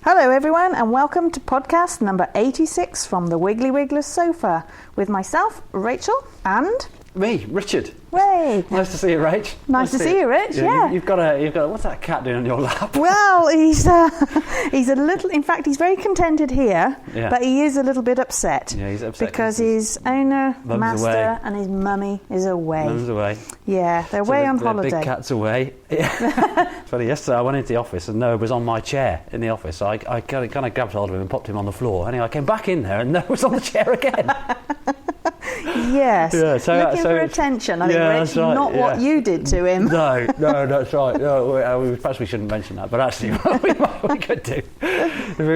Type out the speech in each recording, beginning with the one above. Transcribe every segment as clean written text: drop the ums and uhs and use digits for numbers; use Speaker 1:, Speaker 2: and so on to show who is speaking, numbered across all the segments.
Speaker 1: Hello everyone and welcome to podcast number 86 from the Wiggly Wiggler sofa with myself, Rachel, and...
Speaker 2: Me, Richard.
Speaker 1: Way.
Speaker 2: Nice to see you, Rach.
Speaker 1: Nice to see you, Rich, yeah.
Speaker 2: You've got a, what's that cat doing on your lap?
Speaker 1: Well, he's a little, in fact, he's very contented here, but he is a little bit upset.
Speaker 2: Yeah, he's upset.
Speaker 1: Because his owner,
Speaker 2: Mum's
Speaker 1: master,
Speaker 2: away.
Speaker 1: and his mummy is away.
Speaker 2: Mum's away.
Speaker 1: Yeah, they're away on holiday.
Speaker 2: The big cat's away. It's funny, yesterday I went into the office and Noah was on my chair in the office, so I kind of grabbed hold of him and popped him on the floor. Anyway, I came back in there and Noah was on the chair again.
Speaker 1: Yes, looking for attention, I think, Rich,
Speaker 2: right,
Speaker 1: not what you did to him.
Speaker 2: No, that's right. No, perhaps we shouldn't mention that, but actually we could do.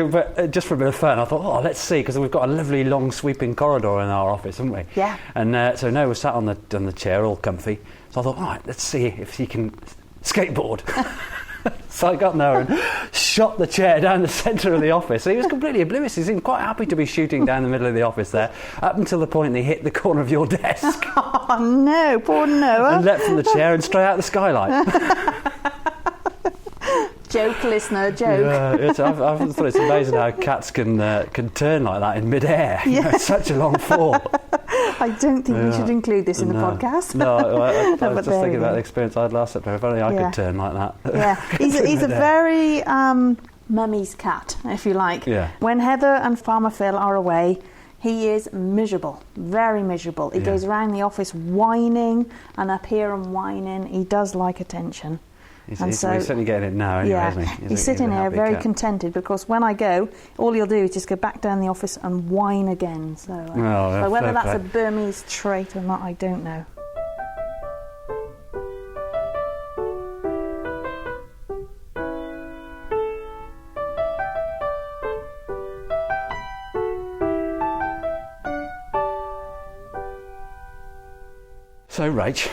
Speaker 2: But just for a bit of fun, I thought, let's see, because we've got a lovely long sweeping corridor in our office, haven't we?
Speaker 1: Yeah.
Speaker 2: And so Noah was sat on the chair, all comfy. So I thought, all right, let's see if he can skateboard. So I got Noah and shot the chair down the centre of the office. So he was completely oblivious. He seemed quite happy to be shooting down the middle of the office there, up until the point he hit the corner of your desk.
Speaker 1: Oh no, poor Noah.
Speaker 2: And leapt from the chair and straight out the skylight.
Speaker 1: Joke, listener, joke.
Speaker 2: Yeah, I thought it's amazing how cats can turn like that in mid-air.
Speaker 1: Yeah.
Speaker 2: You know, it's such a long fall.
Speaker 1: I don't think we should include this in the podcast.
Speaker 2: No, I was just thinking about the
Speaker 1: go.
Speaker 2: experience I had last September. If only I could turn like that.
Speaker 1: Yeah, he's a very mummy's cat, if you like.
Speaker 2: Yeah.
Speaker 1: When Heather and Farmer Phil are away, he is miserable, very miserable. He goes around the office whining and up here and whining. He does like attention.
Speaker 2: He's certainly getting it now anyway, isn't he?
Speaker 1: He's sitting here very contented because when I go, all he'll do is just go back down the office and whine again. So, so whether that's a Burmese trait or not, I don't know.
Speaker 2: So, Rach,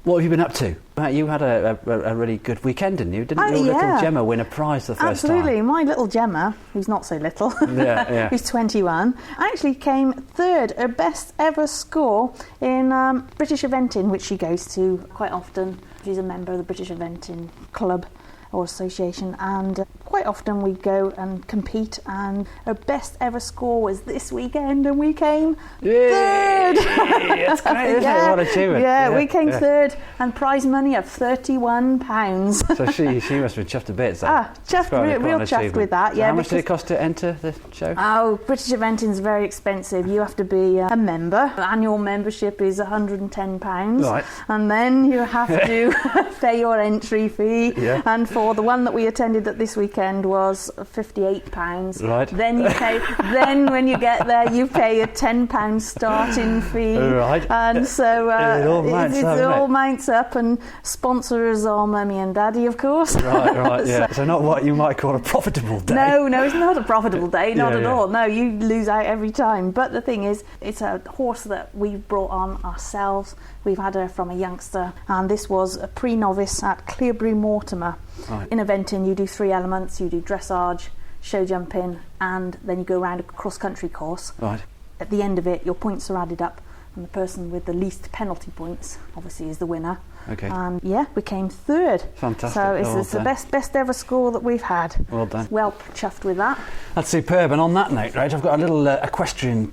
Speaker 2: what have you been up to? You had a really good weekend, didn't you? Didn't your little Gemma win a prize the first time?
Speaker 1: Absolutely. My little Gemma, who's not so little, who's 21, actually came third, her best ever score in British eventing, which she goes to quite often. She's a member of the British Eventing Club or Association, and quite often we go and compete, and her best ever score was this weekend and we came third.
Speaker 2: That's great, isn't it? What an achievement.
Speaker 1: Yeah, we came third, and prize money of £31.
Speaker 2: So she must have chuffed a bit. So
Speaker 1: chuffed, real chuffed with that.
Speaker 2: So how much did it cost to enter the show?
Speaker 1: Oh, British Eventing is very expensive. You have to be a member. The annual membership is £110.
Speaker 2: Right.
Speaker 1: And then you have to pay your entry fee. Yeah. And for the one that we attended at this weekend was £58.
Speaker 2: Right.
Speaker 1: Then you pay. Then when you get there, you pay a £10 starting fee.
Speaker 2: Right.
Speaker 1: And so
Speaker 2: it all
Speaker 1: mounts up, and sponsors are Mummy and Daddy, of course.
Speaker 2: Right. Yeah. So not what you might call a profitable day.
Speaker 1: No, it's not a profitable day, not at all. No, you lose out every time. But the thing is, it's a horse that we've brought on ourselves. We've had her from a youngster, and this was a pre-novice at Clearbury Mortimer. Right. In eventing, you do 3 elements. You do dressage, show jumping, and then you go around a cross-country course.
Speaker 2: Right.
Speaker 1: At the end of it, your points are added up, and the person with the least penalty points obviously is the winner.
Speaker 2: Okay.
Speaker 1: And we came third.
Speaker 2: Fantastic.
Speaker 1: So it's the best ever score that we've had.
Speaker 2: Well done.
Speaker 1: Well chuffed with that.
Speaker 2: That's superb. And on that note, right, I've got a little question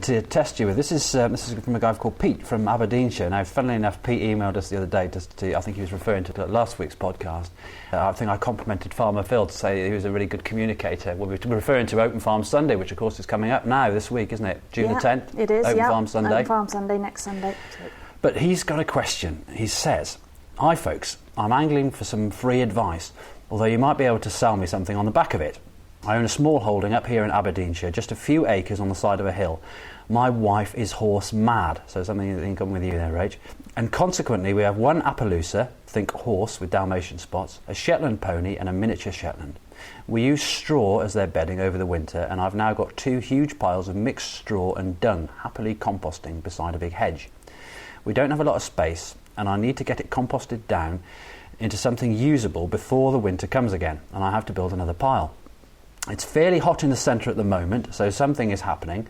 Speaker 2: to test you with. This is from a guy called Pete from Aberdeenshire. Now, funnily enough, Pete emailed us the other day. I think he was referring to last week's podcast. I think I complimented Farmer Phil to say he was a really good communicator. We're referring to Open Farm Sunday, which of course is coming up now this week, isn't it? June the 10th.
Speaker 1: It is.
Speaker 2: Open Farm Sunday.
Speaker 1: Open Farm Sunday next Sunday.
Speaker 2: But he's got a question. He says, "Hi folks, I'm angling for some free advice, although you might be able to sell me something on the back of it. I own a small holding up here in Aberdeenshire, just a few acres on the side of a hill. My wife is horse mad," so something in common with you there, Rach. "And consequently we have one Appaloosa, think horse with Dalmatian spots, a Shetland pony and a miniature Shetland. We use straw as their bedding over the winter, and I've now got 2 huge piles of mixed straw and dung happily composting beside a big hedge. We don't have a lot of space, and I need to get it composted down into something usable before the winter comes again, and I have to build another pile. It's fairly hot in the centre at the moment, so something is happening,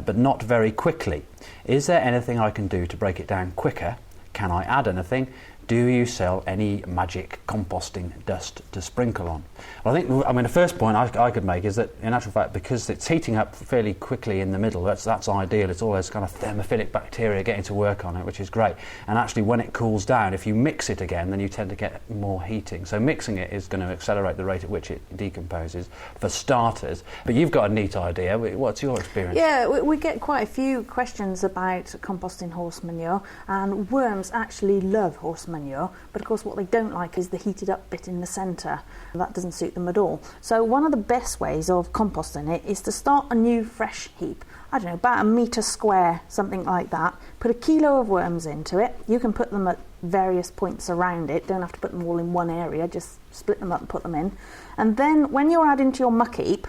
Speaker 2: but not very quickly. Is there anything I can do to break it down quicker? Can I add anything? do you sell any magic composting dust to sprinkle on? Well, I mean, the first point I could make is that, in actual fact, because it's heating up fairly quickly in the middle, that's ideal. It's all those kind of thermophilic bacteria getting to work on it, which is great. And actually, when it cools down, if you mix it again, then you tend to get more heating. So mixing it is going to accelerate the rate at which it decomposes, for starters. But you've got a neat idea. What's your experience?
Speaker 1: Yeah, we get quite a few questions about composting horse manure, and worms actually love horse manure, but of course what they don't like is the heated up bit in the centre. That doesn't suit them at all. So one of the best ways of composting it is to start a new fresh heap. I don't know, about 1 metre square, something like that. Put 1 kilo of worms into it. You can put them at various points around it. Don't have to put them all in one area, just split them up and put them in. And then when you're adding to your muck heap,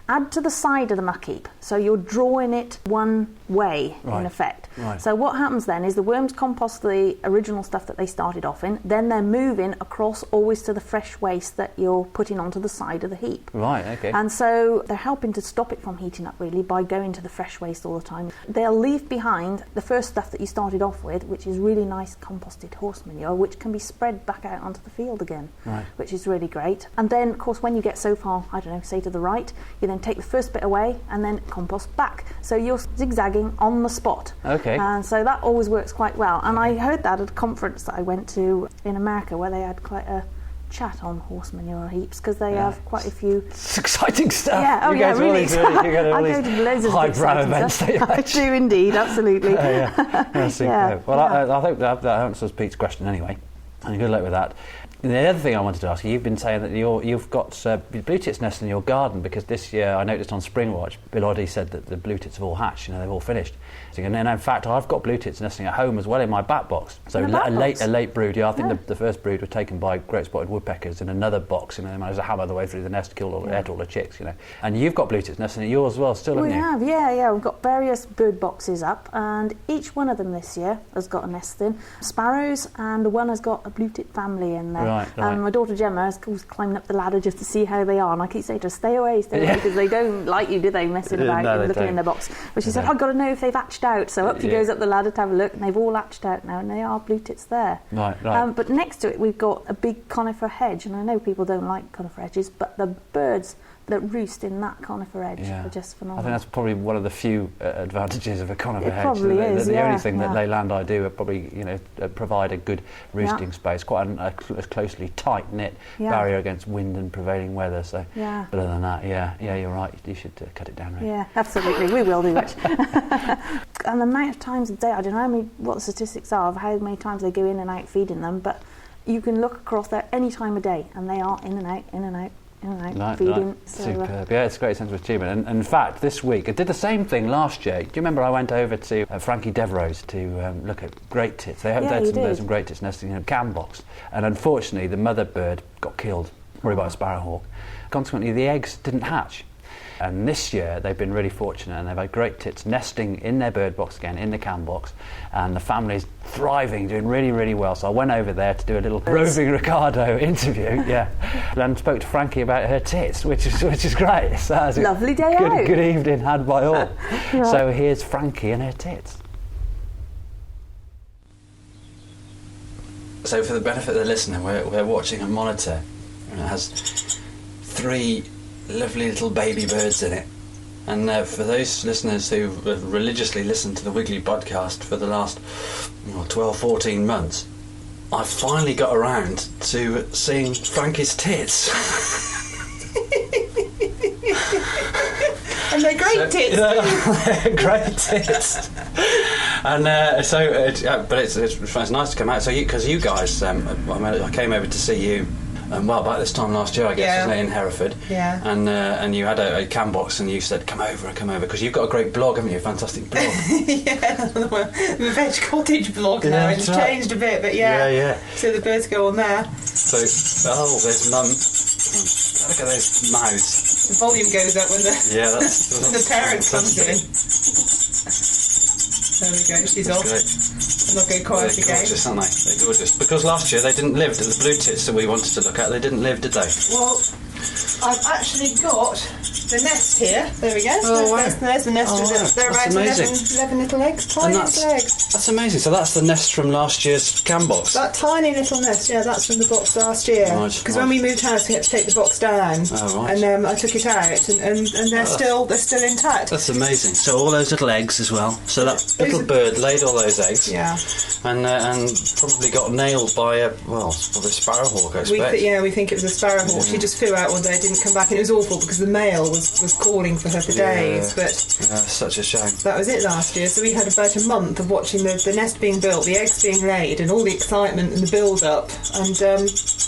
Speaker 1: add to the side of the muck heap, so you're drawing it one way, in effect.
Speaker 2: Right.
Speaker 1: So what happens then is the worms compost the original stuff that they started off in, then they're moving across always to the fresh waste that you're putting onto the side of the heap.
Speaker 2: Right, okay.
Speaker 1: And so they're helping to stop it from heating up, really, by going to the fresh waste all the time. They'll leave behind the first stuff that you started off with, which is really nice composted horse manure, which can be spread back out onto the field again, which is really great. And then, of course, when you get so far, I don't know, say to the right, you then take the first bit away and then compost back. So you're zigzagging on the spot.
Speaker 2: Okay.
Speaker 1: And so that always works quite well. And I heard that at a conference that I went to in America, where they had quite a chat on horse manure heaps, because they have quite a few...
Speaker 2: It's exciting stuff.
Speaker 1: Yeah,
Speaker 2: you go
Speaker 1: really.
Speaker 2: You go
Speaker 1: I go to loads of
Speaker 2: highbrow events.
Speaker 1: I do indeed, absolutely.
Speaker 2: Well, I think that answers Pete's question anyway. And good luck with that. And the other thing I wanted to ask you, you've been saying that you've got blue tits nests in your garden, because this year I noticed on Spring Watch, Bill Oddie said that the blue tits have all hatched, they've all finished. And then in fact I've got blue tits nesting at home as well in my bat box. So a late brood, I think the first brood was taken by great spotted woodpeckers in another box, they managed to hammer the way through the nest, ate all the chicks, And you've got blue tits nesting at yours as well, still, haven't you?
Speaker 1: We have, we've got various bird boxes up, and each one of them this year has got a nest in. Sparrows, and one has got a blue tit family in there.
Speaker 2: Right.
Speaker 1: And my daughter Gemma is always climbing up the ladder just to see how they are, and I keep saying to her, stay away, because they don't like you, do they, messing about and looking in their box. But she said, I've got to know if they've hatched out. So up she goes up the ladder to have a look, and they've all hatched out now, and they are blue tits there.
Speaker 2: Right.
Speaker 1: But next to it we've got a big conifer hedge, and I know people don't like conifer hedges, but the birds that roost in that conifer hedge are just phenomenal.
Speaker 2: I think that's probably one of the few advantages of a conifer hedge.
Speaker 1: It probably is,
Speaker 2: the only thing that Leyland I do are probably, provide a good roosting space, quite a closely tight-knit barrier against wind and prevailing weather. So, but other than that, you're right. You should cut it down. Right?
Speaker 1: Yeah, absolutely. We will do it. And the amount of times a day, I don't know what the statistics are of how many times they go in and out feeding them, but you can look across there any time of day, and they are in and out, feeding. So,
Speaker 2: superb. It's a great sense of achievement. And in fact, this week, I did the same thing last year. Do you remember I went over to Frankie Devereux's to look at great tits? They had some great tits nesting in a cam box. And unfortunately, the mother bird got killed, probably by a sparrowhawk. Consequently, the eggs didn't hatch. And this year they've been really fortunate, and they've had great tits nesting in their bird box again, in the cam box, and the family's thriving, doing really, really well. So I went over there to do a little roving Ricardo interview, and spoke to Frankie about her tits, which is great. So that was a
Speaker 1: lovely day out.
Speaker 2: Good evening had by all. So here's Frankie and her tits. So for the benefit of the listener, we're watching a monitor, and it has 3 lovely little baby birds in it. And for those listeners who religiously listened to the Wiggly Podcast for the last 12, 14 months, I finally got around to seeing Frankie's tits.
Speaker 3: And they're great tits.
Speaker 2: They're great tits. And but it's nice to come out. So because you guys, I came over to see you. About this time last year, I guess, wasn't it, in Hereford?
Speaker 3: Yeah.
Speaker 2: And you had a cam box, and you said, come over, because you've got a great blog, haven't you? A fantastic blog.
Speaker 3: The Veg Cottage blog now. It's changed a bit, but
Speaker 2: Yeah.
Speaker 3: So the birds go on there.
Speaker 2: So, there's Mum. Look at those mouths.
Speaker 3: The volume goes up when the parent comes in. There we go, she's off.
Speaker 2: Great.
Speaker 3: They'll go quiet again.
Speaker 2: They're gorgeous, aren't they? They're gorgeous. Because last year they didn't live, the blue tits that we wanted to look at, they didn't live, did they?
Speaker 3: Well, I've actually got the nest here. There we go.
Speaker 2: Oh, wow.
Speaker 3: There's the nest. They're about 11 little eggs. Tiny little eggs.
Speaker 2: That's amazing. So that's the nest from last year's cam box?
Speaker 3: That tiny little nest, yeah, that's from the box last year. Because when we moved house, we had to take the box down.
Speaker 2: Oh, right.
Speaker 3: And I took it out, and they're still intact.
Speaker 2: That's amazing. So all those little eggs as well. So that little bird laid all those eggs.
Speaker 3: Yeah.
Speaker 2: And probably got nailed by a sparrowhawk, I expect.
Speaker 3: We think it was a sparrowhawk. She just flew out one day, didn't come back, and it was awful because the male was calling for her for days. But
Speaker 2: such a shame.
Speaker 3: That was it last year. So we had about a month of watching the nest being built, the eggs being laid, and all the excitement and the build-up, and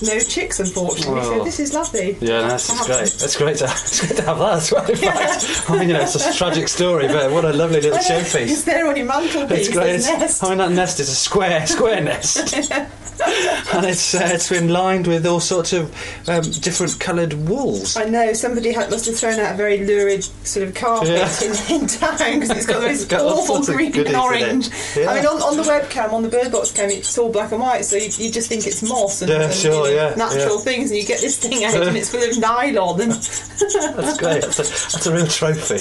Speaker 3: no chicks, unfortunately.
Speaker 2: Well,
Speaker 3: so this is lovely.
Speaker 2: Yeah, that's great. It's great to have that as well. In fact, I mean, it's a tragic story, but what a lovely little showpiece.
Speaker 3: It's there on your mantelpiece.
Speaker 2: It's great.
Speaker 3: Nest.
Speaker 2: I mean, that nest is a square nest. And it's been lined with all sorts of different coloured wools.
Speaker 3: I know, somebody must have thrown out a very lurid sort of carpet in town because it's got those awful green and orange.
Speaker 2: Yeah.
Speaker 3: I mean, on the webcam, on the Bird Box cam, it's all black and white, so you just think it's moss and natural things, and you get this thing out and it's full of nylon. And
Speaker 2: that's great. That's a real trophy.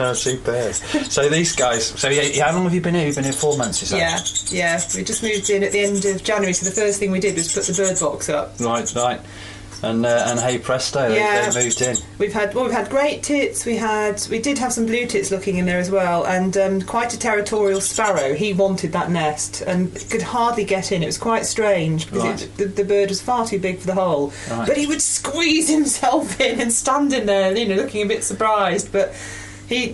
Speaker 2: Oh, superb. So these guys. So how long have you been here? You've been here 4 months, you said?
Speaker 3: Yeah. We just moved in at the end of January, so the first thing we did was put the Bird Box up.
Speaker 2: Right. And hey presto, they moved in.
Speaker 3: We've had great tits. We did have some blue tits looking in there as well, and quite a territorial sparrow. He wanted that nest and could hardly get in. It was quite strange because the bird was far too big for the hole. Right. But he would squeeze himself in and stand in there, looking a bit surprised. But we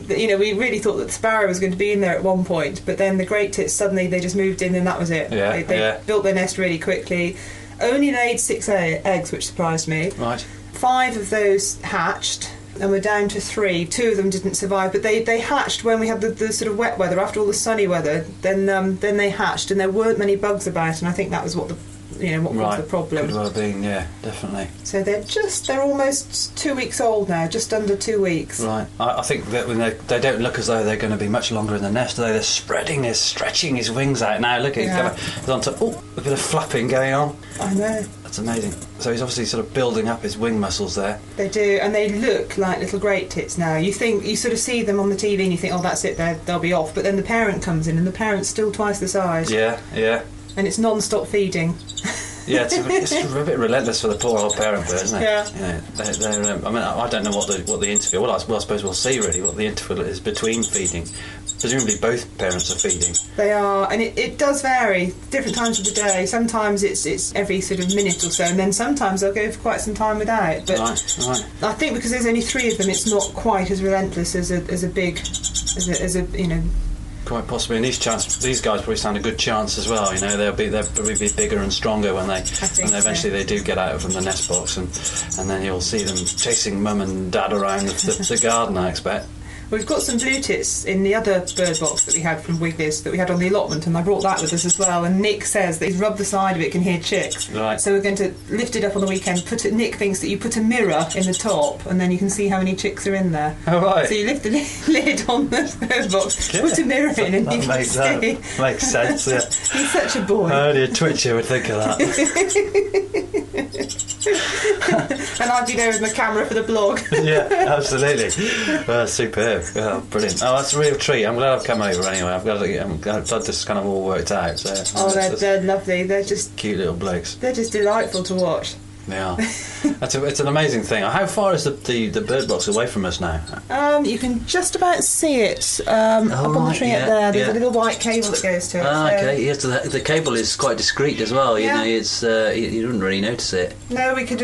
Speaker 3: really thought that the sparrow was going to be in there at one point. But then the great tits suddenly they just moved in and that was it. They built their nest really quickly. Only laid 6 eggs, which surprised me. Right. 5 of those hatched, and we're down to 3. 2 of them didn't survive, but they hatched when we had the sort of wet weather. After all the sunny weather, then they hatched, and there weren't many bugs about, and I think that was what was the problem.
Speaker 2: Could well have been, yeah, definitely.
Speaker 3: So they're almost 2 weeks old now, just under 2 weeks.
Speaker 2: Right. I think that when they don't look as though they're going to be much longer in the nest, do they? They're stretching his wings out now. Look, he's on to a bit of flapping going on.
Speaker 3: I know.
Speaker 2: That's amazing. So he's obviously sort of building up his wing muscles there.
Speaker 3: They do, and they look like little great tits now. You sort of see them on the TV and you think, oh, that's it, they'll be off. But then the parent comes in and the parent's still twice the size.
Speaker 2: Yeah.
Speaker 3: And it's non-stop feeding.
Speaker 2: Yeah, it's a bit relentless for the poor old parent bird, isn't it?
Speaker 3: Yeah.
Speaker 2: I don't know what the interval. Well, I suppose we'll see really what the interval is between feeding. Presumably both parents are feeding.
Speaker 3: They are, and it does vary. Different times of the day. Sometimes it's every sort of minute or so, and then sometimes they'll go for quite some time without. But
Speaker 2: right.
Speaker 3: I think because there's only 3 of them, it's not quite as relentless as a
Speaker 2: Quite possibly, and these guys probably stand a good chance as well. They'll probably be bigger and stronger when eventually they do get out from the nest box, and then you'll see them chasing mum and dad around the garden, I expect.
Speaker 3: We've got some blue tits in the other bird box that we had from Wiggly's that we had on the allotment, and I brought that with us as well. And Nick says that he's rubbed the side of it, can hear chicks.
Speaker 2: Right.
Speaker 3: So we're going to lift it up on the weekend. Nick thinks that you put a mirror in the top, and then you can see how many chicks are in there.
Speaker 2: Oh, right.
Speaker 3: So you lift the lid on the bird box, put a mirror in, and you can see.
Speaker 2: That makes sense. Yeah.
Speaker 3: He's such a boy.
Speaker 2: Only a twitcher would think of that.
Speaker 3: And I'd be there with my camera for the blog.
Speaker 2: Yeah, absolutely. Superb. Oh, brilliant. Oh, that's a real treat. I'm glad I've come over anyway. I'm glad this kind of all worked out. So,
Speaker 3: they're lovely. They're just
Speaker 2: cute little blokes.
Speaker 3: They're just delightful to watch.
Speaker 2: Yeah, it's an amazing thing. How far is the bird box away from us now?
Speaker 3: You can just about see it up on the tree up there. There's a little white cable that goes to it.
Speaker 2: Okay. Yes, the cable is quite discreet as well. It's you wouldn't really notice it.
Speaker 3: No, we can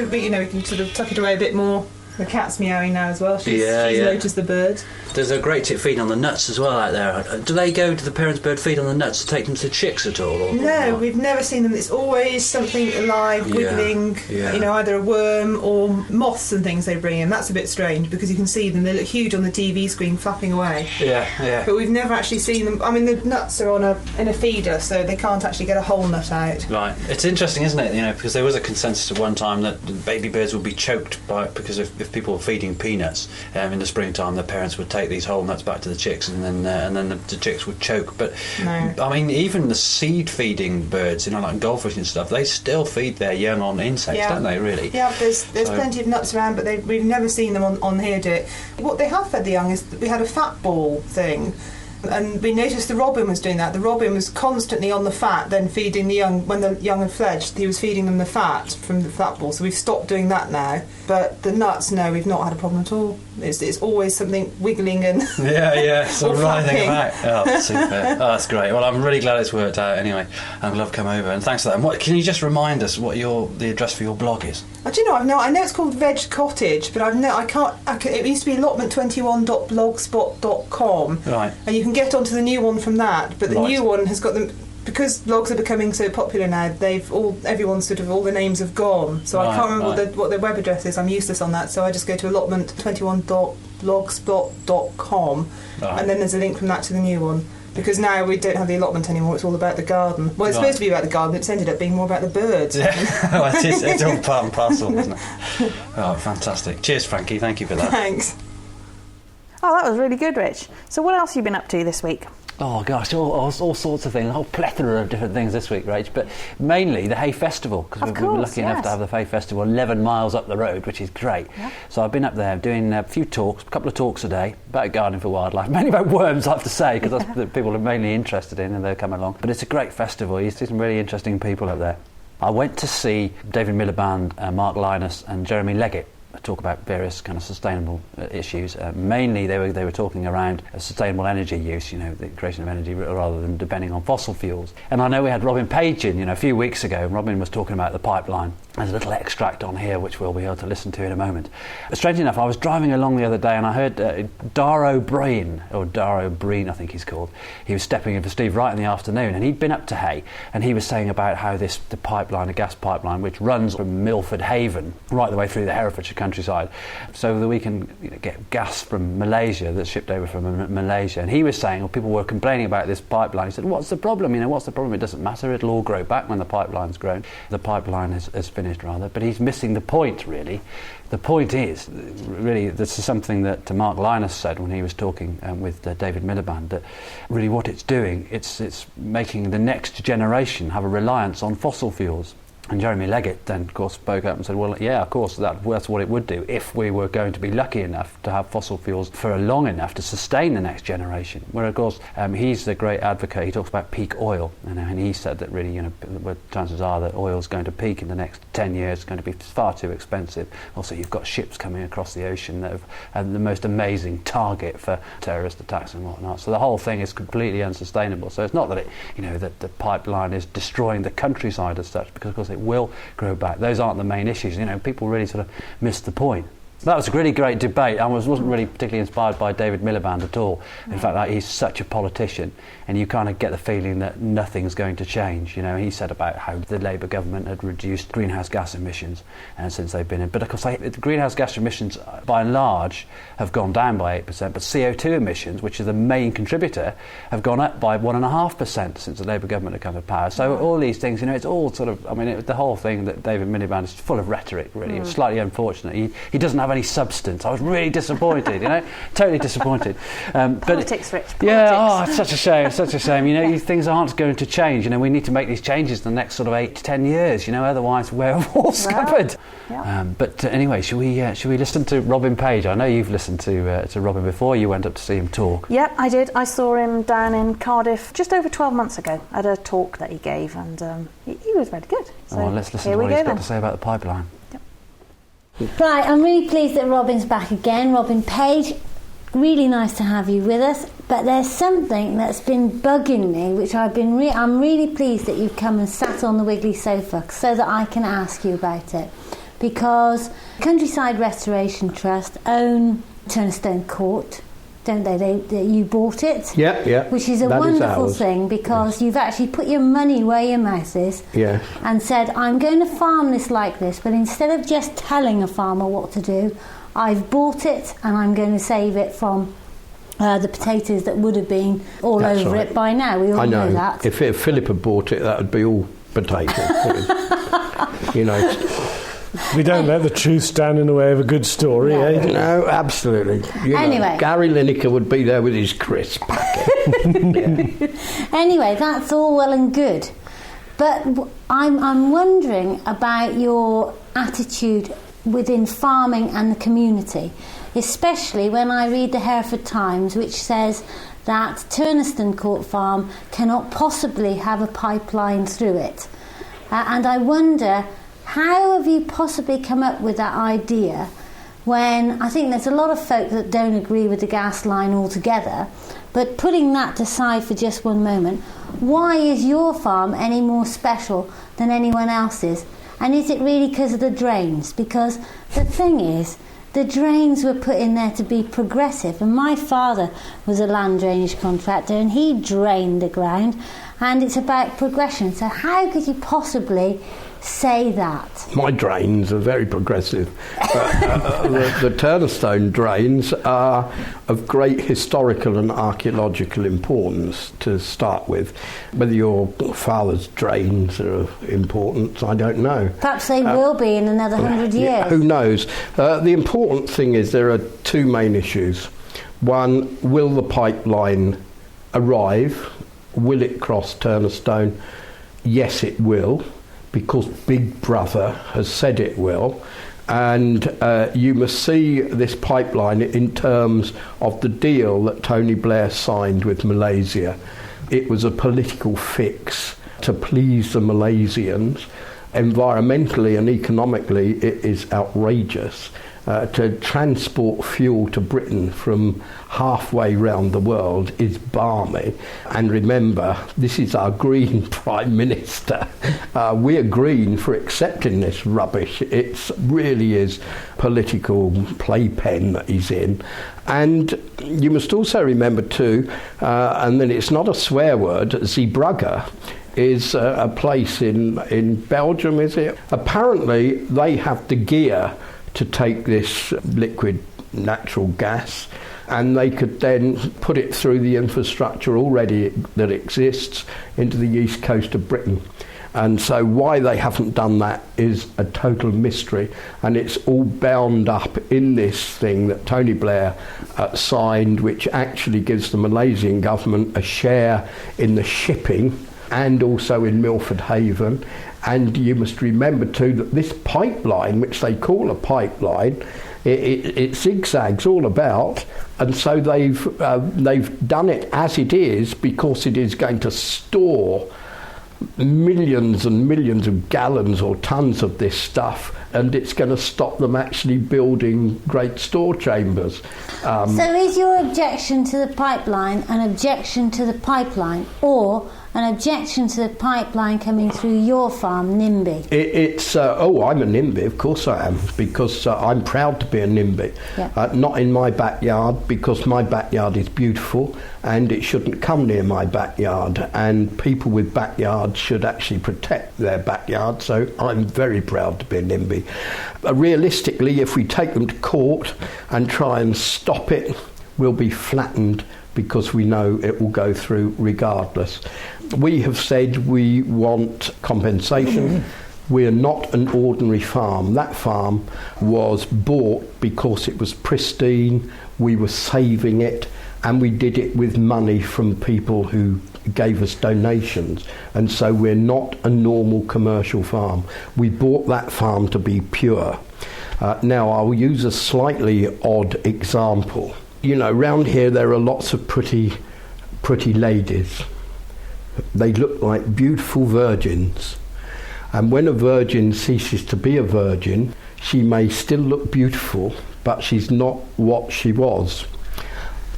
Speaker 3: sort of tuck it away a bit more. The cat's meowing now as well. She's noticed the bird.
Speaker 2: There's a great tip feeding on the nuts as well out there. Do the parents' bird feed on the nuts to take them to chicks at all?
Speaker 3: No, we've never seen them. It's always something alive, wiggling, either a worm or moths and things they bring in. That's a bit strange because you can see them. They look huge on the TV screen flapping away.
Speaker 2: Yeah.
Speaker 3: But we've never actually seen them. I mean, the nuts are in a feeder, so they can't actually get a whole nut out.
Speaker 2: Right. It's interesting, isn't it? Because there was a consensus at one time that baby birds would be choked because if if people were feeding peanuts in the springtime, the parents would take these whole nuts back to the chicks, and then the chicks would choke. But
Speaker 3: no.
Speaker 2: I mean, even the seed-feeding birds, like goldfish and stuff, they still feed their young on insects, don't they? Really?
Speaker 3: Yeah. There's plenty of nuts around, but we've never seen them on here do it. What they have fed the young is we had a fat ball thing. And we noticed the robin was doing that. The robin was constantly on the fat, then feeding the young. When the young had fledged, he was feeding them the fat from the fat ball. So we've stopped doing that now. But the nuts, no, we've not had a problem at all. It's always something wiggling and
Speaker 2: sort of writhing about. Oh, super! Oh, that's great. Well, I'm really glad it's worked out. Anyway, I'm glad I've come over, and thanks for that. And can you just remind us what the address for your blog is?
Speaker 3: Do you know? I know it's called Veg Cottage, but I can't. It used to be allotment21.blogspot.com,
Speaker 2: right?
Speaker 3: And you can get onto the new one from that. But the new one has got them. Because blogs are becoming so popular now, everyone's sort of all the names have gone. So I can't remember what their web address is. I'm useless on that, so I just go to allotment21.blogspot.com, and then there's a link from that to the new one. Because now we don't have the allotment anymore, it's all about the garden. Well, it's supposed to be about the garden, it's ended up being more about the birds.
Speaker 2: Yeah, well, it's all part and parcel, isn't it? Oh, fantastic. Cheers, Frankie, thank you for that.
Speaker 3: Thanks.
Speaker 1: Oh, that was really good, Rich. So what else have you been up to this week?
Speaker 2: Oh gosh, all sorts of things, a whole plethora of different things this week, Rach, but mainly the Hay Festival, because we were lucky enough to have the Hay Festival 11 miles up the road, which is great. Yeah. So I've been up there doing a few talks, a couple of talks a day, about gardening for wildlife, mainly about worms, I have to say, because that's what people are mainly interested in and they'll come along. But it's a great festival, you see some really interesting people up there. I went to see David Miliband, Mark Linus and Jeremy Leggett talk about various kind of sustainable issues. Mainly they were talking around sustainable energy use, the creation of energy rather than depending on fossil fuels. And I know we had Robin Page in, a few weeks ago, and Robin was talking about the pipeline. There's a little extract on here which we'll be able to listen to in a moment. But strangely enough, I was driving along the other day and I heard Daro Breen, I think he's called. He was stepping in for Steve right in the afternoon, and he'd been up to Hay, and he was saying about how the pipeline, a gas pipeline, which runs from Milford Haven right the way through the Herefordshire countryside, so that we can get gas from Malaysia that's shipped over from Malaysia. And he was saying, people were complaining about this pipeline. He said, what's the problem? What's the problem? It doesn't matter. It'll all grow back when the pipeline's grown. The pipeline has finished, rather. But he's missing the point, really. The point is, really, this is something that Mark Linus said when he was talking with David Miliband, that really what it's doing, it's making the next generation have a reliance on fossil fuels. And Jeremy Leggett then, of course, spoke up and said, well, yeah, of course, that's what it would do if we were going to be lucky enough to have fossil fuels for long enough to sustain the next generation. Where, of course, he's the great advocate. He talks about peak oil, and he said that really, chances are that oil's going to peak in the next 10 years. It's going to be far too expensive. Also, you've got ships coming across the ocean that have the most amazing target for terrorist attacks and whatnot. So the whole thing is completely unsustainable. So it's not that that the pipeline is destroying the countryside as such, because, of course, it will grow back. Those aren't the main issues. People really sort of miss the point. That was a really great debate. I wasn't really particularly inspired by David Miliband at all. In fact, he's such a politician, and you kind of get the feeling that nothing's going to change. He said about how the Labour government had reduced greenhouse gas emissions since they've been in. But of course, the greenhouse gas emissions, by and large, have gone down by 8%. But CO2 emissions, which is the main contributor, have gone up by 1.5% since the Labour government had come to power. So all these things, it's all sort of. The whole thing that David Miliband is full of rhetoric. Really, it's slightly unfortunate. He doesn't have any substance. I was really disappointed, totally disappointed.
Speaker 1: Politics, Rich. Politics.
Speaker 2: Yeah, it's such a shame, such a shame. Things aren't going to change. We need to make these changes in the next sort of 8 to 10 years. Otherwise we're all scuppered. Yeah. But anyway, should we listen to Robin Page? I know you've listened to Robin before. You went up to see him talk.
Speaker 1: Yep, I did. I saw him down in Cardiff just over 12 months ago at a talk that he gave, and he was very good. So
Speaker 2: let's listen to what he's got to say about the pipeline.
Speaker 4: Right, I'm really pleased that Robin's back again. Robin Page, really nice to have you with us. But there's something that's been bugging me, which I'm really pleased that you've come and sat on the Wiggly sofa so that I can ask you about it. Because Countryside Restoration Trust own Turnstone Court, don't they? You bought it?
Speaker 5: Yeah.
Speaker 4: Which is a wonderful thing, because you've actually put your money where your mouth is and said, I'm going to farm this like this, but instead of just telling a farmer what to do, I've bought it and I'm going to save it from the potatoes that would have been all over it by now. We all know that.
Speaker 5: If Philip had bought it, that would be all potatoes. We don't let the truth stand in the way of a good story, eh?
Speaker 6: No, absolutely.
Speaker 4: Anyway.
Speaker 6: Gary Lineker would be there with his crisp packet.
Speaker 4: Anyway, that's all well and good. But I'm wondering about your attitude within farming and the community, especially when I read the Hereford Times, which says that Turneston Court Farm cannot possibly have a pipeline through it. And I wonder, how have you possibly come up with that idea when I think there's a lot of folk that don't agree with the gas line altogether? But putting that aside for just one moment, why is your farm any more special than anyone else's? And is it really because of the drains? Because the thing is, the drains were put in there to be progressive, and my father was a land drainage contractor and he drained the ground, and it's about progression. So how could you possibly say that?
Speaker 6: My drains are very progressive. The Turnestone drains are of great historical and archaeological importance to start with. Whether your father's drains are important, I don't know.
Speaker 4: Perhaps they will be in another 100 years.
Speaker 6: Yeah, who knows? The important thing is there are two main issues. One, will the pipeline arrive? Will it cross Turnestone? Yes, it will, because Big Brother has said it will. And you must see this pipeline in terms of the deal that Tony Blair signed with Malaysia. It was a political fix to please the Malaysians. Environmentally and economically, it is outrageous. To transport fuel to Britain from halfway round the world is balmy. And remember, this is our Green Prime Minister. We're Green for accepting this rubbish. It really is political playpen that he's in. And you must also remember too, and then it's not a swear word, Zeebrugge is a place in Belgium, is it? Apparently they have the gear to take this liquid natural gas, and they could then put it through the infrastructure already that exists into the east coast of Britain. And so why they haven't done that is a total mystery, and it's all bound up in this thing that Tony Blair signed, which actually gives the Malaysian government a share in the shipping and also in Milford Haven. And you must remember too that this pipeline, which they call a pipeline, it zigzags all about, and so they've done it as it is because it is going to store millions and millions of gallons or tons of this stuff, and it's going to stop them actually building great store chambers.
Speaker 4: So is your objection to the pipeline an objection to the pipeline, or an objection to the pipeline coming through your farm, NIMBY?
Speaker 6: I'm a NIMBY, of course I am, because I'm proud to be a NIMBY. Yeah. Not in my backyard, because my backyard is beautiful and it shouldn't come near my backyard, and people with backyards should actually protect their backyard, so I'm very proud to be a NIMBY. Realistically, if we take them to court and try and stop it, we'll be flattened, because we know it will go through regardless. We have said we want compensation. We're not an ordinary farm. That farm was bought because it was pristine, we were saving it, and we did it with money from people who gave us donations. And so we're not a normal commercial farm. We bought that farm to be pure. Now, I'll use a slightly odd example. You know, round here there are lots of pretty ladies. They look like beautiful virgins. And when a virgin ceases to be a virgin, she may still look beautiful, but she's not what she was.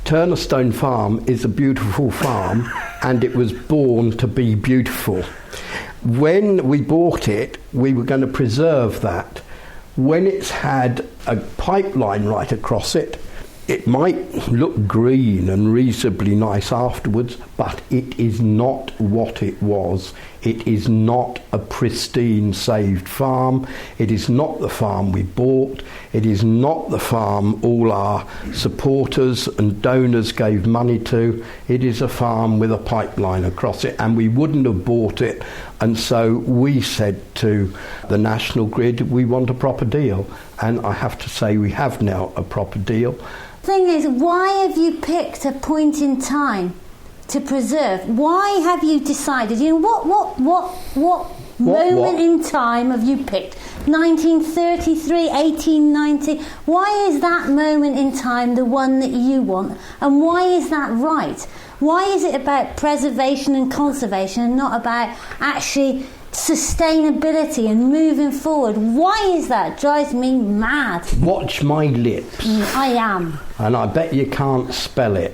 Speaker 6: Turnestone Farm is a beautiful farm, and it was born to be beautiful. When we bought it, we were going to preserve that. When it's had a pipeline right across it, it might look green and reasonably nice afterwards, but it is not what it was. It is not a pristine saved farm. It is not the farm we bought. It is not the farm all our supporters and donors gave money to. It is a farm with a pipeline across it, and we wouldn't have bought it. And so we said to the National Grid, we want a proper deal. And I have to say we have now a proper deal.
Speaker 4: Thing is, why have you picked a point in time to preserve? Why have you decided? What moment in time have you picked? 1933, 1890. Why is that moment in time the one that you want? And why is that right? Why is it about preservation and conservation and not about actually sustainability and moving forward? Why is that? Drives me mad.
Speaker 6: Watch my lips.
Speaker 4: I am.
Speaker 6: And I bet you can't spell it.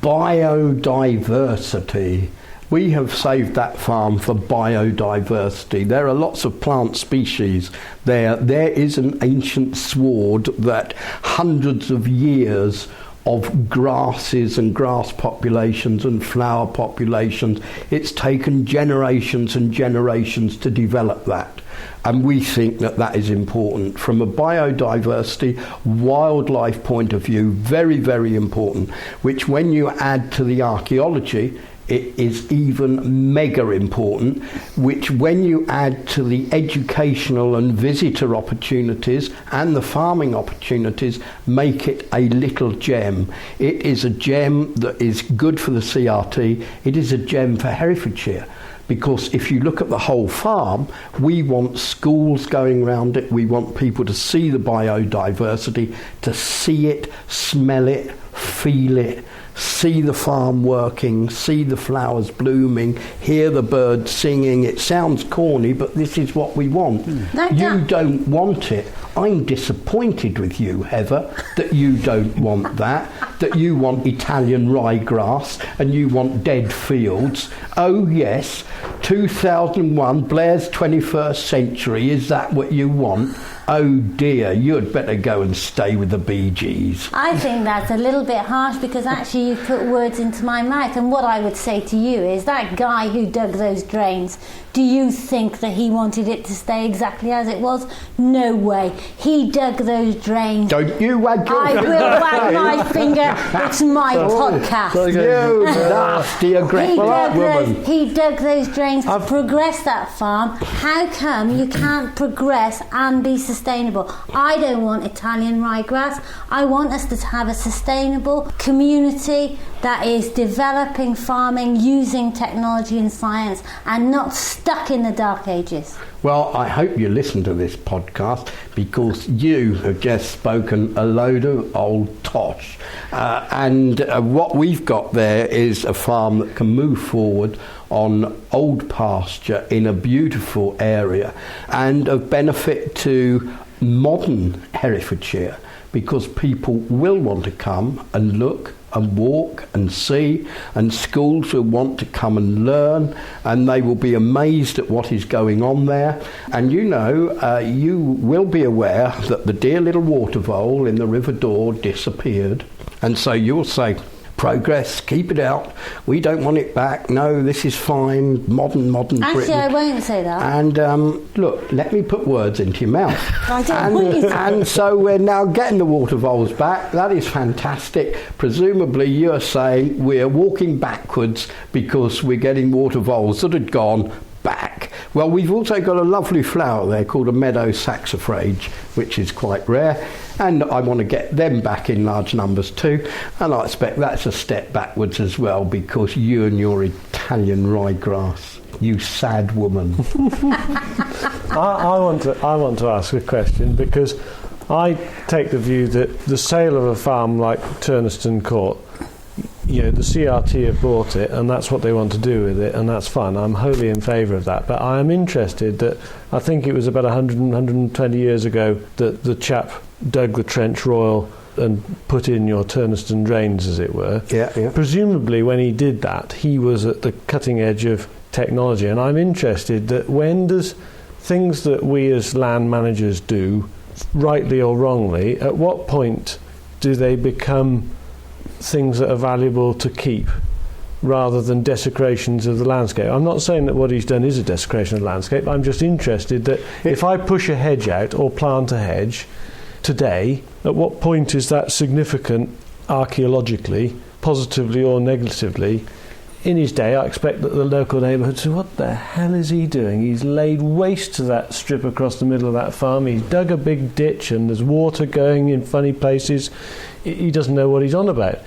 Speaker 6: Biodiversity. We have saved that farm for biodiversity. There are lots of plant species there. There is an ancient sward that hundreds of years of grasses and grass populations and flower populations, it's taken generations and generations to develop that. And we think that that is important. From a biodiversity, wildlife point of view, very, very important, which when you add to the archaeology, it is even mega important, which when you add to the educational and visitor opportunities and the farming opportunities, make it a little gem. It is a gem that is good for the CRT. It is a gem for Herefordshire. Because if you look at the whole farm, we want schools going around it. We want people to see the biodiversity, to see it, smell it, feel it, see the farm working, see the flowers blooming, hear the birds singing. It sounds corny, but this is what we want. You don't want it. I'm disappointed with you, Heather, that you don't want that you want Italian ryegrass and you want dead fields. Oh yes, 2001, Blair's 21st century, is that what you want? Oh dear, you'd better go and stay with the Bee Gees.
Speaker 4: I think that's a little bit harsh, because actually you put words into my mouth, and what I would say to you is that guy who dug those drains, do you think that he wanted it to stay exactly as it was? No way. He dug those drains.
Speaker 6: Don't you wag your
Speaker 4: I will wag my finger. It's my podcast.
Speaker 6: You nasty, aggressive woman.
Speaker 4: He dug those drains to progress that farm. How come you can't progress and be sustainable? I don't want Italian ryegrass. I want us to have a sustainable community that is developing farming using technology and science and not stuck in the dark ages.
Speaker 6: Well, I hope you listen to this podcast, because you have just spoken a load of old tosh. And what we've got there is a farm that can move forward on old pasture in a beautiful area and of benefit to modern Herefordshire, because people will want to come and look and walk and see, and schools will want to come and learn, and they will be amazed at what is going on there. And you will be aware that the dear little water vole in the River Dore disappeared, and so you'll say, progress, keep it out, we don't want it back, no, this is fine, modern Britain.
Speaker 4: Actually, I won't say that.
Speaker 6: And look, let me put words into your mouth.
Speaker 4: I don't want you to.
Speaker 6: And so we're now getting the water voles back. That is fantastic. Presumably you're saying we're walking backwards because we're getting water voles that had gone back. Well, we've also got a lovely flower there called a meadow saxifrage, which is quite rare, and I want to get them back in large numbers too, and I expect that's a step backwards as well, because you and your Italian ryegrass, you sad woman.
Speaker 5: I want to ask a question, because I take the view that the sale of a farm like Turneston Court, the CRT have bought it and that's what they want to do with it, and that's fine. I'm wholly in favour of that. But I am interested that I think it was about 120 years ago that the chap dug the Trench Royal and put in your Turneston drains, as it were.
Speaker 6: Yeah.
Speaker 5: Presumably when he did that, he was at the cutting edge of technology. And I'm interested that when does things that we as land managers do, rightly or wrongly, at what point do they become things that are valuable to keep? rather than desecrations of the landscape. I'm not saying that what he's done is a desecration of the landscape. I'm just interested that if I push a hedge out or plant a hedge today, at what point is that significant archaeologically, positively or negatively? In his day, I expect that the local neighbourhood said, what the hell is he doing? He's laid waste to that strip across the middle of that farm. He's dug a big ditch and there's water going in funny places. He doesn't know what he's on about.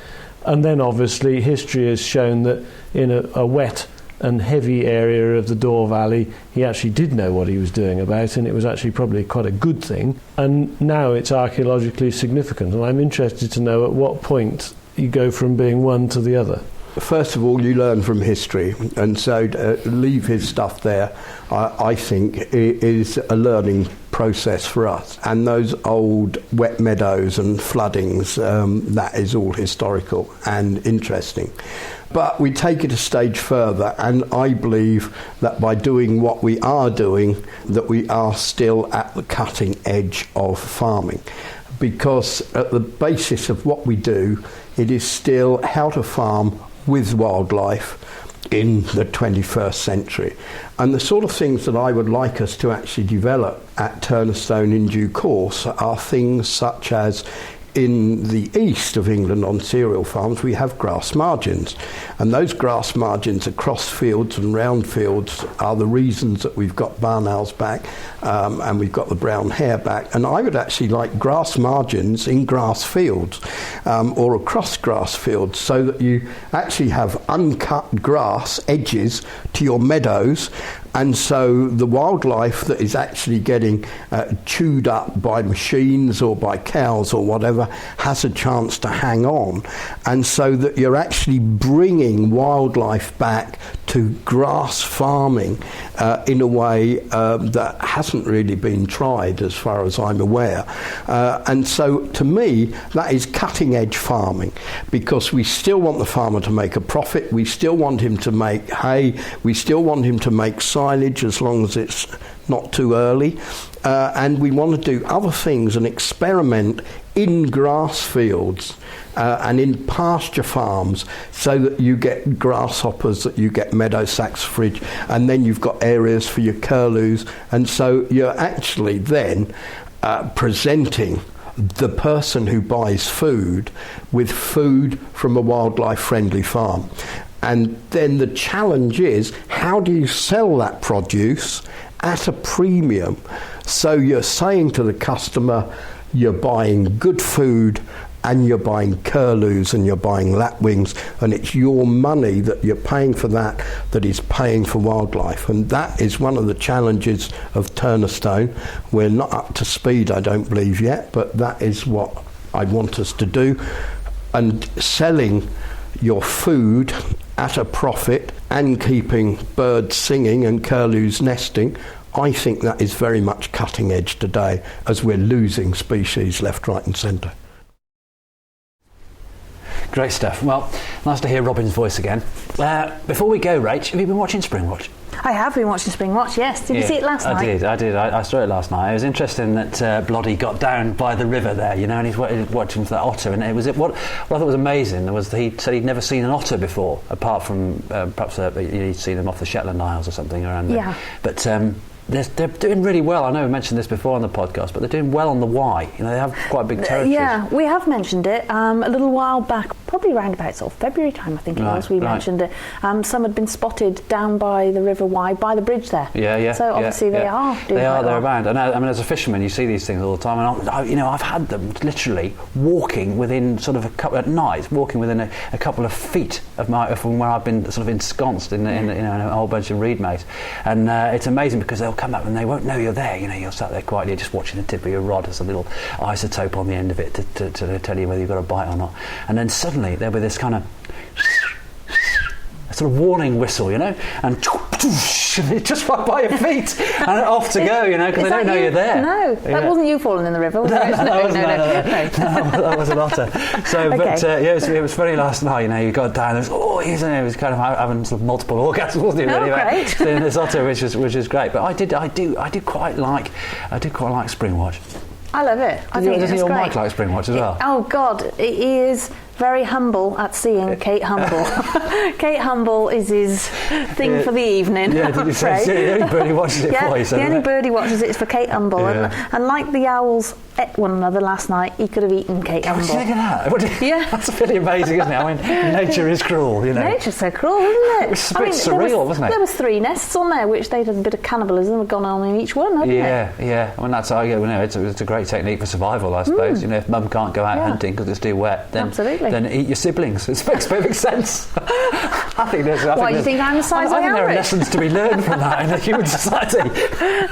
Speaker 5: And then obviously history has shown that in a wet and heavy area of the Dore Valley, he actually did know what he was doing about, and it was actually probably quite a good thing. And now it's archaeologically significant, and I'm interested to know at what point you go from being one to the other.
Speaker 6: First of all, you learn from history, and so leave his stuff there, I think, is a learning process for us. And those old wet meadows and floodings, that is all historical and interesting. But we take it a stage further, and I believe that by doing what we are doing, that we are still at the cutting edge of farming. Because at the basis of what we do, it is still how to farm with wildlife in the 21st century. And the sort of things that I would like us to actually develop at Turnestone in due course are things such as, in the east of England on cereal farms, we have grass margins. And those grass margins across fields and round fields are the reasons that we've got barn owls back and we've got the brown hare back. And I would actually like grass margins in grass fields or across grass fields, so that you actually have uncut grass edges to your meadows. And so the wildlife that is actually getting chewed up by machines or by cows or whatever has a chance to hang on. And so that you're actually bringing wildlife back to grass farming in a way that hasn't really been tried as far as I'm aware. And so to me, that is cutting edge farming, because we still want the farmer to make a profit, we still want him to make hay, we still want him to make silage as long as it's not too early, and we want to do other things and experiment in grass fields and in pasture farms, so that you get grasshoppers, that you get meadow saxifrage, and then you've got areas for your curlews, and so you're actually then presenting the person who buys food with food from a wildlife friendly farm. And then the challenge is, how do you sell that produce at a premium? So you're saying to the customer, you're buying good food and you're buying curlews and you're buying lapwings, and it's your money that you're paying for that is paying for wildlife. And that is one of the challenges of Turnestone. We're not up to speed, I don't believe yet, but that is what I want us to do. And selling your food at a profit and keeping birds singing and curlews nesting, I think that is very much cutting edge today, as we're losing species left, right and centre.
Speaker 2: Great stuff. Well, nice to hear Robin's voice again. Before we go, Rach, have you been watching Springwatch?
Speaker 1: I have been watching Springwatch, yes. Did you see it last night?
Speaker 2: I did. I saw it last night. It was interesting that Bloddy got down by the river there, you know, and he's watching for that otter. And what I thought was amazing was that he said he'd never seen an otter before, apart from perhaps he'd seen them off the Shetland Isles or something around there.
Speaker 1: Yeah.
Speaker 2: But they're doing really well. I know we mentioned this before on the podcast, but they're doing well on the Wye. You know, they have quite big territories.
Speaker 1: Yeah, we have mentioned it a little while back, probably around about sort of February time, I think it was. We mentioned it. Some had been spotted down by the River Wye, by the bridge there.
Speaker 2: Yeah.
Speaker 1: So obviously they are doing
Speaker 2: They are. They're
Speaker 1: well.
Speaker 2: around. And I mean, as a fisherman, you see these things all the time. And I've had them literally walking within sort of a couple at night, walking within a couple of feet of from where I've been sort of ensconced in a whole bunch of reed maize. And it's amazing because they'll come up and they won't know you're there. You know, you're sat there quietly just watching the tip of your rod. There's a little isotope on the end of it to tell you whether you've got a bite or not. And then suddenly there'll be this kind of a sort of warning whistle, you know, and it's just right by your feet and off to go, you know, because they don't know you're there.
Speaker 1: No, that wasn't you falling in the river, was it?
Speaker 2: No, that was an otter. So,
Speaker 1: okay.
Speaker 2: But it was funny last night. You know, you got down. It was kind of having sort of multiple orgasms, wasn't it? Really,
Speaker 1: great.
Speaker 2: Seeing this otter, which is great. But I do quite like Springwatch.
Speaker 1: I love it. I think it's
Speaker 2: Doesn't your
Speaker 1: great.
Speaker 2: Mike like Springwatch as well?
Speaker 1: Oh God, it is very humble at seeing Kate Humble. Kate Humble is his thing for the evening.
Speaker 2: Yeah, did you say the only bird he watches it for?
Speaker 1: The only bird he watches it is for Kate Humble.
Speaker 2: Yeah.
Speaker 1: And like the owls ate one another last night, he could have eaten Kate Humble.
Speaker 2: What do you think of that?
Speaker 1: Yeah.
Speaker 2: That's pretty amazing, isn't it? I mean, nature is cruel, you know.
Speaker 1: Nature's so cruel, isn't it?
Speaker 2: It was a bit surreal, wasn't it?
Speaker 1: There was 3 nests on there, which they'd had a bit of cannibalism had gone on in each one, hadn't it?
Speaker 2: Yeah. I mean, that's it's a great technique for survival, I suppose. You know, if mum can't go out hunting because it's too wet, then eat your siblings. It makes perfect sense. I think there's.
Speaker 1: You think I'm the size
Speaker 2: I think there are lessons to be learned from that in a human society.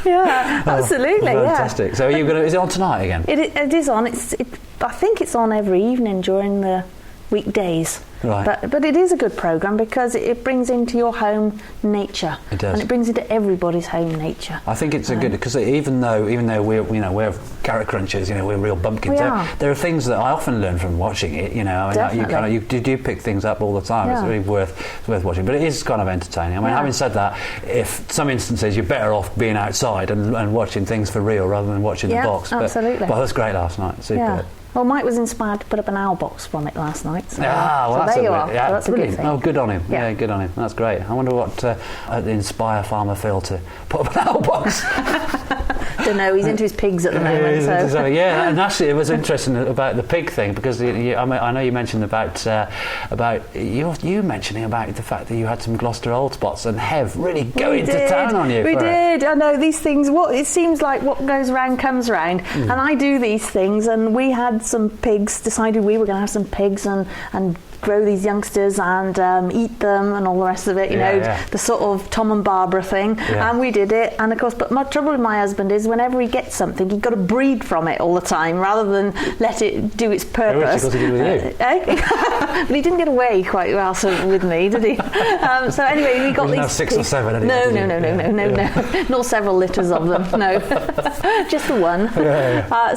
Speaker 1: Yeah, absolutely.
Speaker 2: Fantastic. So, is it on tonight again?
Speaker 1: It is on. I think it's on every evening during the weekdays.
Speaker 2: Right.
Speaker 1: But it is a good programme because it brings into your home nature.
Speaker 2: It does.
Speaker 1: And it brings into everybody's home nature.
Speaker 2: I think it's a good, because even though we're carrot crunchers, we're real bumpkins. There are things that I often learn from watching it. You do pick things up all the time. Yeah. It's really worth watching, but it is kind of entertaining. I mean, having said that, if some instances you're better off being outside and watching things for real rather than watching the box.
Speaker 1: Absolutely.
Speaker 2: But it was great last night. Superb.
Speaker 1: Yeah. Well, Mike was inspired to put up an owl box from it last night. So,
Speaker 2: that's
Speaker 1: there you are.
Speaker 2: Yeah,
Speaker 1: so that's
Speaker 2: brilliant.
Speaker 1: A good thing.
Speaker 2: Oh, good on him.
Speaker 1: Yeah,
Speaker 2: good on him. That's great. I wonder what Inspire Farmer Phil to put up an owl box.
Speaker 1: Don't know. He's into his pigs at the moment. So.
Speaker 2: Yeah, and actually, it was interesting about the pig thing because I know you mentioned about you mentioning about the fact that you had some Gloucester old spots and Hev really going to town on you.
Speaker 1: We did. I know these things. It seems like what goes round comes round, and I do these things. And we had some pigs. Decided we were going to have some pigs and grow these youngsters and eat them and all the rest of it, the sort of Tom and Barbara thing. And we did it. And of course, but my trouble with my husband is whenever he gets something, you've got to breed from it all the time rather than let it do its purpose.
Speaker 2: What's he got to do with you?
Speaker 1: But he didn't get away quite well with me, did he? So anyway, we got these.
Speaker 2: Have 6 or 7. Anyway,
Speaker 1: No. Not several litters of them. No, just the one.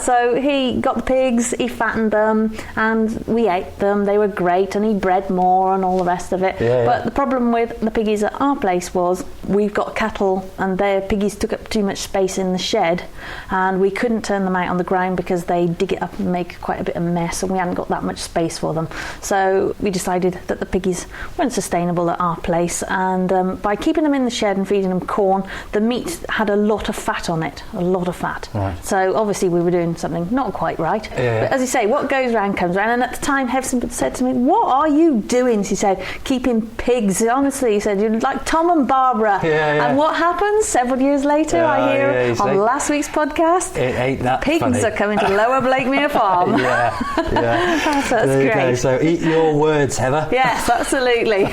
Speaker 1: So he got the pigs, he fattened them, and we ate them. They were great. And he bred more and all the rest of it. But the problem with the piggies at our place was we've got cattle and their piggies took up too much space in the shed and we couldn't turn them out on the ground because they dig it up and make quite a bit of mess and we hadn't got that much space for them. So we decided that the piggies weren't sustainable at our place, and by keeping them in the shed and feeding them corn, the meat had a lot of fat on it, Right. So obviously we were doing something not quite right. But as you say, what goes round comes round, and at the time Hevson said to me, "What are you doing?" She said, "Keeping pigs." Honestly, he said, "You're like Tom and Barbara." And what happens several years later? I hear on last week's podcast,
Speaker 2: it ain't that
Speaker 1: pigs
Speaker 2: funny.
Speaker 1: are coming to Lower Blakemere Farm. That's great.
Speaker 2: Go. So eat your words, Heather.
Speaker 1: Yes, absolutely.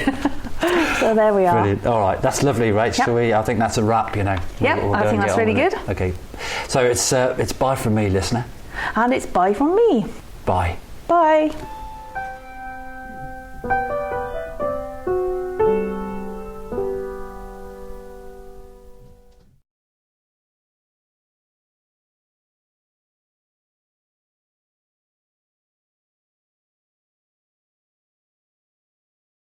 Speaker 1: So there we are.
Speaker 2: Brilliant. All right, that's lovely, Rach. I think that's a wrap.
Speaker 1: Yep, I think that's really good.
Speaker 2: Okay, so it's bye from me, listener,
Speaker 1: and it's bye from me.
Speaker 2: Bye.
Speaker 1: Bye.